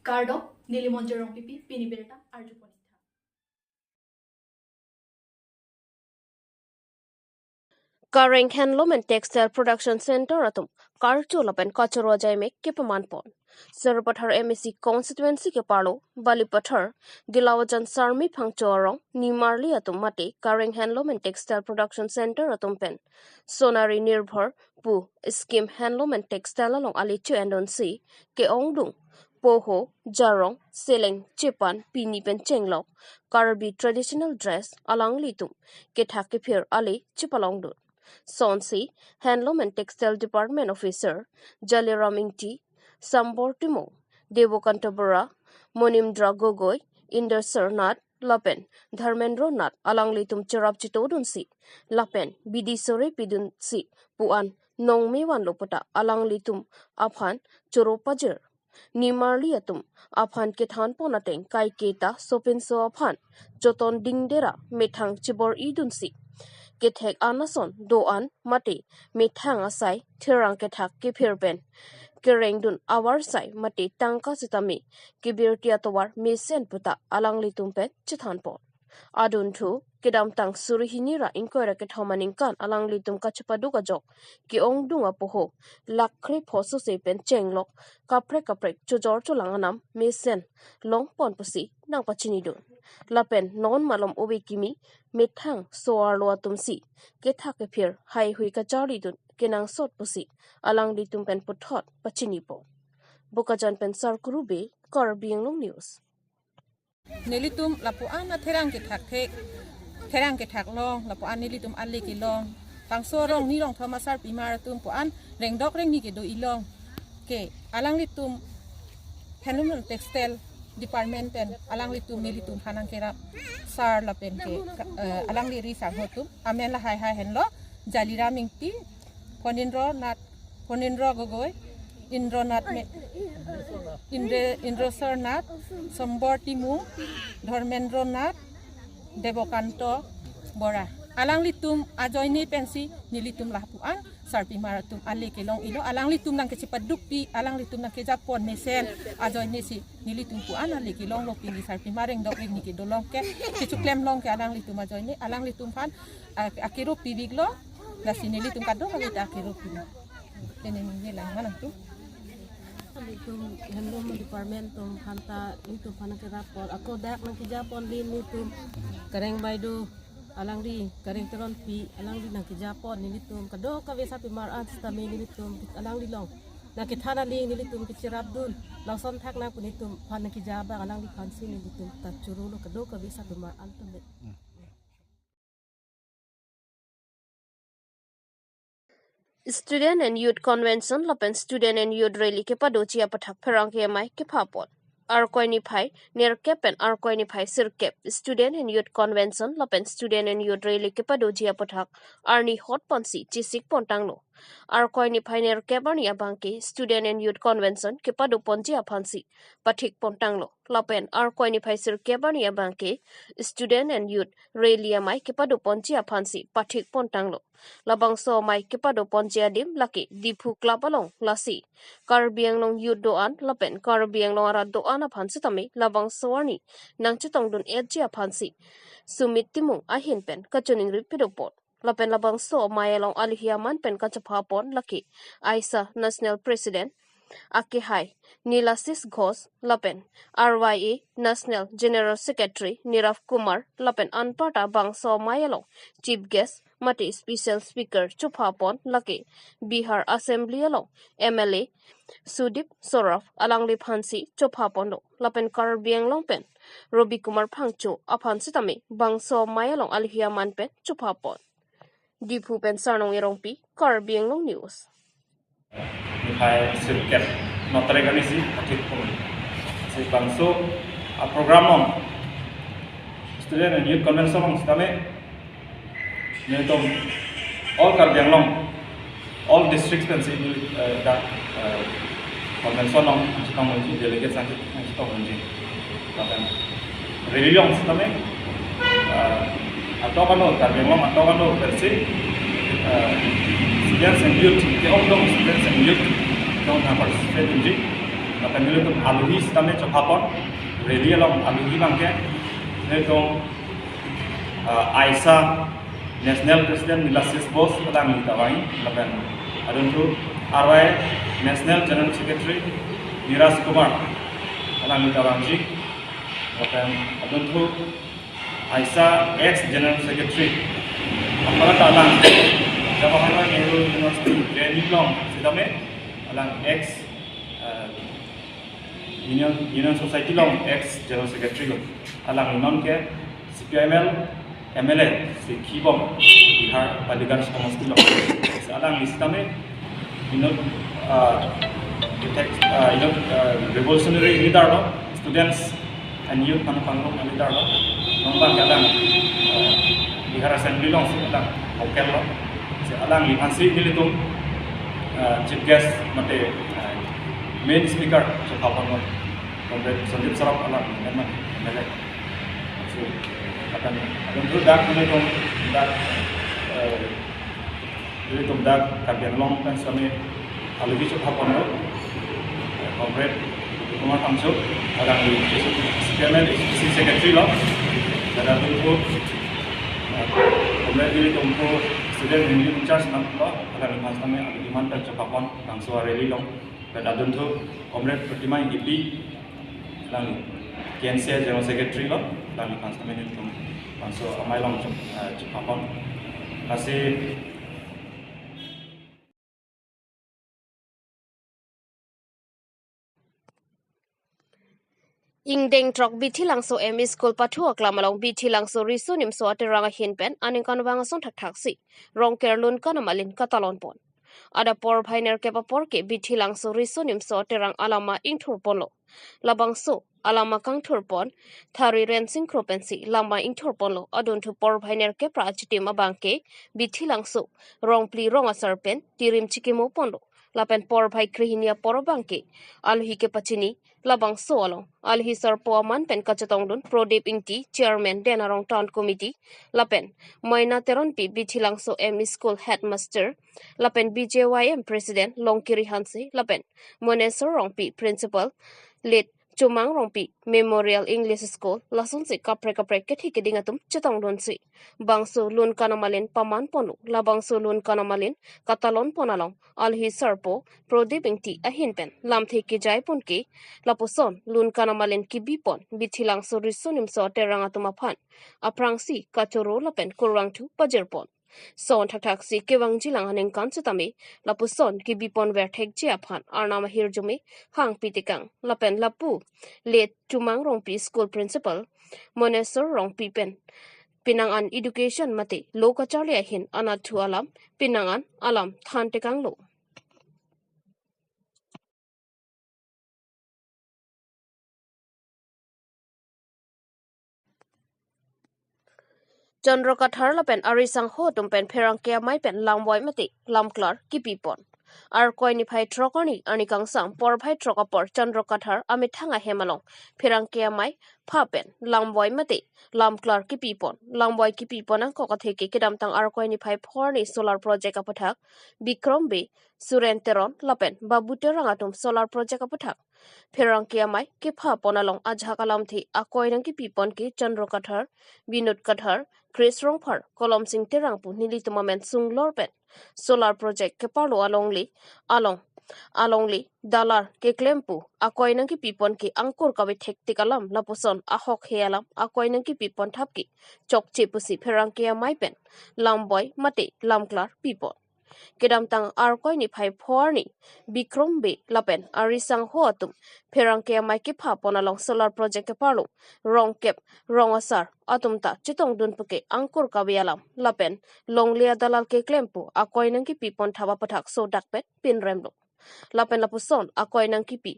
Gardo, Nilimonjerong Pipi, Piniberta, Arjuponita. Kareng Handloom and Textile Production Center atum Karchulapan Kachorojai make Kipamanpon. Surapathar MSC constituency ke palo, Balipathar, Dilawajan Sarmi Pangchorong, Nimarli atum mate, Kareng Handloom and Textile Production Center atum pen. Sonari Nirbhar, Pu, Scheme Handloom and Textile along Alichu and on sea, Ke Ongdung. Poho, Jarong, Seleng, Chipan, Pinipen Chenglok, Karbi traditional dress, along litum, Ketakipir Ali, Chipalongdun. Sonsi, Handloom and Textile Department Officer, Jaliram Ingti, Sambor Timo, Devokantabara, Monimdra Gogoi, Inder Sernat, Lapen, Dharmendro Nat, Alanglitum Cherab Chitodunsi, Lapen, Bidisore Pidunsi, Puan, Nong Mewan Lopota, Alanglitum, Aphan, Choropajir. Nimarliatum, Aphan Kethan Ponateng, Kai Keta, Sopinso Aphan, Joton Dingdera, Metang Chibor Idunsi. Kethek anason doan mate methang asai thirang kethak kipirben kerengdun awar sai mate tangka sitami kibirtia towar mesen puta alangli tumpen chithanpon adun thu kedam tang surihinira inkoira kethomaningkan alangli tum kachapaduga jok ki ongdunga poho lakre phosu sepen chenglok kapre chujor chulanganam mesen longpon pusi nang pachini dun lapen non malom obe kimi methang soar loa tumsi ketha ke phir hai hui ka chari dun kenang sot pusi alang di tumpen puthot pachini po bokajan pen sarkuru be Karbi Anglong news nilitum lapuan na therang ke thak long lapuan nilitum alle ki long pangso rong ni rong thomasar pimar tum puan rengdok reng ni ke do ilong ke alang litum Handloom Textile Department pen alang litum nilitum hanang kerap sar la pen ke alang li ri sang hotum amen la hai henlo jalira mingti ponindro gogoi indronat me indro sernat sombor timu dharmendro nat devokanto bora alang litum ajoini pensi nilitum lapuan sarpi maratum ali kelong ilo alang litum nang kecipaduk pi alang litum nang kejapon mesen ajoini si nilitum puan ali kelong lopi ni sarpi mareng dok ni ke dolong ke kecuklem long ke alang litum ajoini alang litum pan akiru pi biglo la sinilitum kadong kita akiru pi ini lang mana tu Handloom Department tum hanta itu panak rapor ako dak nang kijapon din nitum kareng baydo alang di kareng teron pi alang di nang kijapon nilitum kado kawe sapi maran stami nilitum alang di long nakithana ling nilitum kicirab dun lawson thak na punitum panak kijaba alang di pansi nilitum tachurulo kado kawe sapi maran tum Student and Youth Convention lapen Student and Youth Rally ke padochi apathak pherang ke mai ke phapon Arkoini Phai near Cap and Arkoini Phai Sir Cap Student and Youth Convention lapen Student and Youth Rally ke padochi apathak Arni Hot Ponsi Chisik Pontangno Arkoini Phai near Cap Arni Abangke Student and Youth Convention ke padu ponji aphansi pathik Pontanglo lapen Arkoini Phai Sir Cap Arni Abangke Student and Youth Rally mai ke padu ponji aphansi pathik Pontanglo labang so mai ke padu ponji adim laki dipu klapalong lasi Karbi Anglong Youth doan lapen Karbi Anglong arat doan aphansi tami labang soarni nang chutong dun edji aphansi sumit timung ahin pen kachuning ripidopot lapen labang so mayalong alihiaman pen kachapapon laki Aisa National President Akihai Nilasis Ghosh lapen RYA National General Secretary Nirav Kumar lapen anpata bangso mayalong Chief Guest Mati Special Speaker Chupapon laki Bihar Assembly along MLA Sudip Soraf alang li phansi Chupapon lapen Karbi Anglong pen Robi Kumar Phangcho aphansi tami bangso mayalong alihiaman pen Chupapon Dipu pen sarnong irongpi Karbi Anglong News Hai sirket notareganisi akhir pun si bangso program om student and youth convention om stame netom all Karbi Anglong all districts kan si da convention om stong menji delegate sakit stong menji bahkan religion stame atau kan Karbi Anglong atau kan versi students and youth ke ongdong students and youth don't have participate in lapen nilitum aluhi stame chapapon rally along aluhi bangke nilitum Aisa National President Milasis Bos alang nitawai lapen aduntu RY National General Secretary Niras Kumar alang nitawanji lapen aduntu Aisa ex General Secretary apalagi alang Jawaharlal Nehru University Anglong sidame alang ex Union Society long ex General Secretary long alang non ke CPML MLA si Kibom Bihar Paligan Samasti long alang listame revolutionary leader lo students and youth manufacturing leader lo nombang alang Bihar Assembly long si alang hokel lo si alang lipansi nilitum chief guest mate main speaker sa kapan mo Comrade Sandeep Saraf alang memang melek so akan untuk dak nilitum dak Karbi Anglong kan suami alugi sa kapan mo Comrade Kumar Kamso alang CPML secretary lo dan untuk Comrade nilitum po student in charge lo akan mas kami aliman dan cakapan langsung rally long dan aduntu Comrade Pertima Ipi lang KNC General Secretary lo lang mas kami nito langsung amai long cakapan kasi Ingdeng trok bithi langso ME school pathua klamalong bithi langso risu nimso ateranga hinpen aning kanwanga song thak rong kerlun kanamalin katalon pon ada por bhainer kepa porke bithi langso risu nimso aterang alama ingthur ponlo labangso alama kangthur pon thari rensing kropensi lama ingthur ponlo adun thu por bhainer ke prachitima bangke bithi langso rong pli rong asarpen tirim chikimo ponlo lapen por bhai krihinia por bangke alhi ke pachini labang soalong alhi sarpo aman pen kachatong dun prodip ingti chairman denarong town committee lapen maina teron pi bithilang so ME school headmaster lapen BJYM president longkiri hanse lapen monesor rong pi principal late Chumang Rongpi Memorial English School lasun si kapre ke thike dingatum chatong don si bangsu lun kanamalin paman ponu labangsu lun kanamalin katalon ponalong alhi sarpo prodibingti ahin pen lam thike jai pon ki lapuson lun kanamalin ki bipon bithilang so risunim so terangatuma phan aprangsi kachoro lapen kurangthu pajerpon son thak si kewang jilang haning kan chutami lapuson ki bipon ver thek ji aphan arnama hirjumi hang pitikang lapen lapu let tumang rongpi school principal monesor rongpi pen pinangan education mate lokacharya hin anathu alam pinangan alam than tekang lo Chandra Kathar lapen arisang ho tumpen pherang kia mai pen lamwai mati lamklar kipipon ar koi ni phai trokani ani kangsang por phai trokapor Chandra Kathar ami thanga hemalong pherang kia mai pha pen lamwai mati lamklar kipipon lamwai kipipon ang ko katheke kedam tang ar koi ni phai phorni solar project apathak Bikrom be Surenteron lapen babuterang atum solar project apathak pherang kia mai ki pha ponalong ajhakalam thi akoi nang kipipon ki Chandra Kathar Binod Kathar Chris Rongphar kolom sing terangpu nili tumamen sung lorpen solar project ke parlo alongli dalar ke klempu akoi nang ki pipon ki angkur kabe thektik alam lapuson ahok he alam akoi nang ki pipon thapki chokche pusi pherang ke mai pen lamboy mate lamklar pipon kedam tang ar koi ni phai phorni Bikrom be lapen arisang ho atum pherang ke mai ki pha ponalong solar project ke parlo rong kep rong asar atum ta chitong dun puke angkur kabialam lapen longlia dalal ke klempu akoi nang ki pipon thaba pathak so dakpet pin remlo lapen lapuson akoi nang ki pi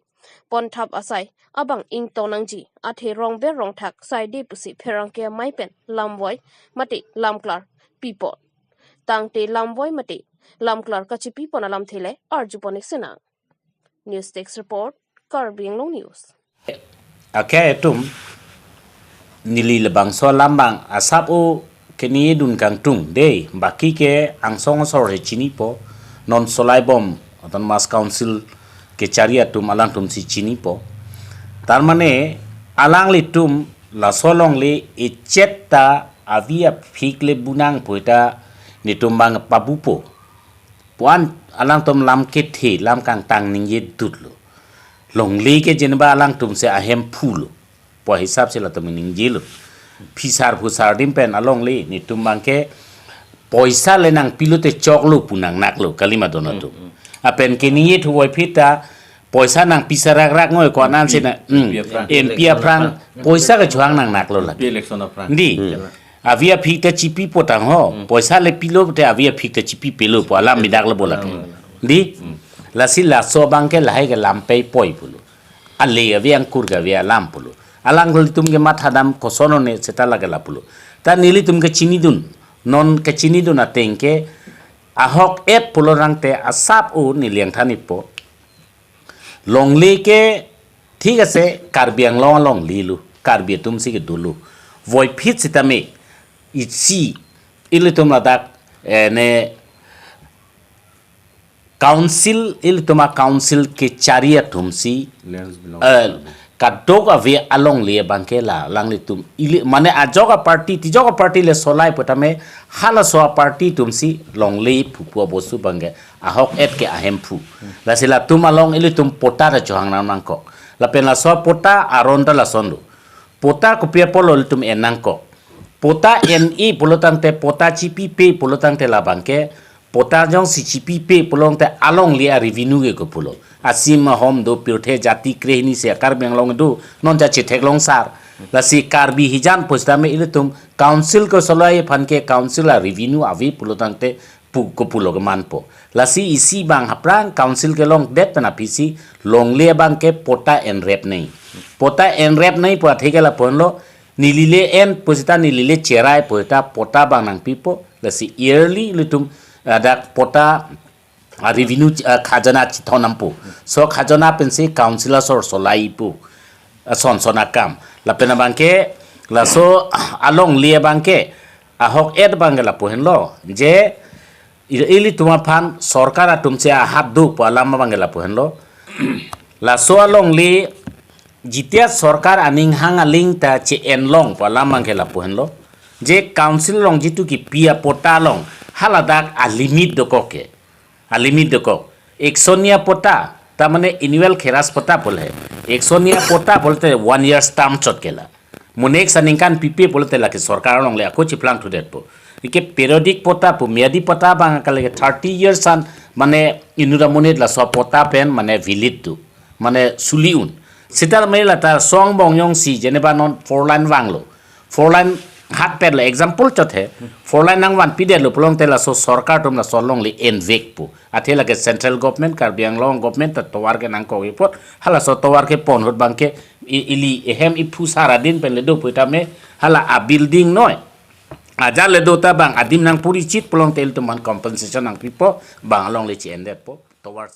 pon thap asai abang ing tonangji athe rong be rong thak sai de pusi pherang ke mai pen lamwoi mati lamklar pipon tangte lamwoi mati lamklar kachipi ponalam thile arjuponi senang news text report Karbi Anglong news Ake etum nili lebang so lambang asap o kini dun kang tung de baki ke angsong sore chini po non solai bom autonomous council ke caria tum alang tum si chini po tar mane alang li tum la solong le e chetta avia phikle bunang poita ni tumbang pabupo puan alang tum lam ke the lam kang tang ning ye dutlo long le ke jenba alang tum se ahem phulo po hisab se la tum ning jilo phisar phusar dim pen along le ni tumbang ke poisa le nang pilote choklo punang naklo kalima donato apen ke ni ye thuoi phita poisa nang pisarak rak ngoi ko nan se na empia prang poisa ka chuang nang naklo la election of Frank. di avia phikta chipi potang ho poisa le pilo te avia phikta chipi pelo po alam midak lo bola di la sila so bangke lahai ke lampai poi pulu ale avia angkur ga via lampulu alang gol tum ke matha dam ko sono ne seta lagala pulu ta nili tum ke chini dun non ke chini dun atengke ahok et pulo rangte asap o niliang thani po longle ke ঠিক আছে Karbi Anglong long lilu Karbi tum si ke dulu voi phit sitame itsi ile tum ladak ne council ile tuma council ke charia tum si kadok ave along le bankela lang le tum ile mane ajoga party le solai potame hala so party tum si long le pupu bosu bange ahok et ke ahem pu la sila tum along ile tum pota ra johang nang ko la pena so pota aronda la sondo pota ko pia polo tum enang ko pota ni polotang te pota chipi pe polotang te la banke pota jong si chipi pe polong te along le revenue ge ko polo asim hom do pirthe jati krehni se Karbi Anglong do non ja chithek long sar la si Karbi hijan posta me ile tum council ko solai phan ke council a revenue avi polotang te pu ko pulo ge manpo la si isi bang haprang council ke long det na pisi long le bang ke pota en rep nei po thike la ponlo nilile en posita nilile cherai poita pota bang nang pipo la si yearly litum ada pota revenue khajana chithonampu so khajana pensi councilor sor solai pu son sona kam la pena bangke la so along le bangke ahok et bangela pohenlo je ili tuma phan sarkar tumche hat du palam bangela pohenlo la so along le jitia sarkar aning hang aling ta che enlong palam bangela pohenlo je council long jitu ki pia pota long haladak a limit dokoke a limit doko eksonia pota ta mane annual kheras pota bol hai eksonia pota bolte 1 year term chot kela munek saningkan pipe bolte la ke sarkar long le ako chiplang to det po ike periodic pota pu miadi pota bang kale 30 years san mane inura monet la so pota pen mane vilit tu mane suliun sitar me la ta song bong yong si jeneba non 4 line wanglo 4 line hat per la example chothe 4 line nang wan pide lo polong tela so sarkar tum la solong li envek pu athela ke central government Karbi Anglong government ta towar ke nang ko report hala so towar ke pon hot bang ke ili ehem ipu sara din pen le do puita me hala a building noi aja le do ta bang adim nang puri chit polong tel tum compensation nang pipo bang along le chi endet po towar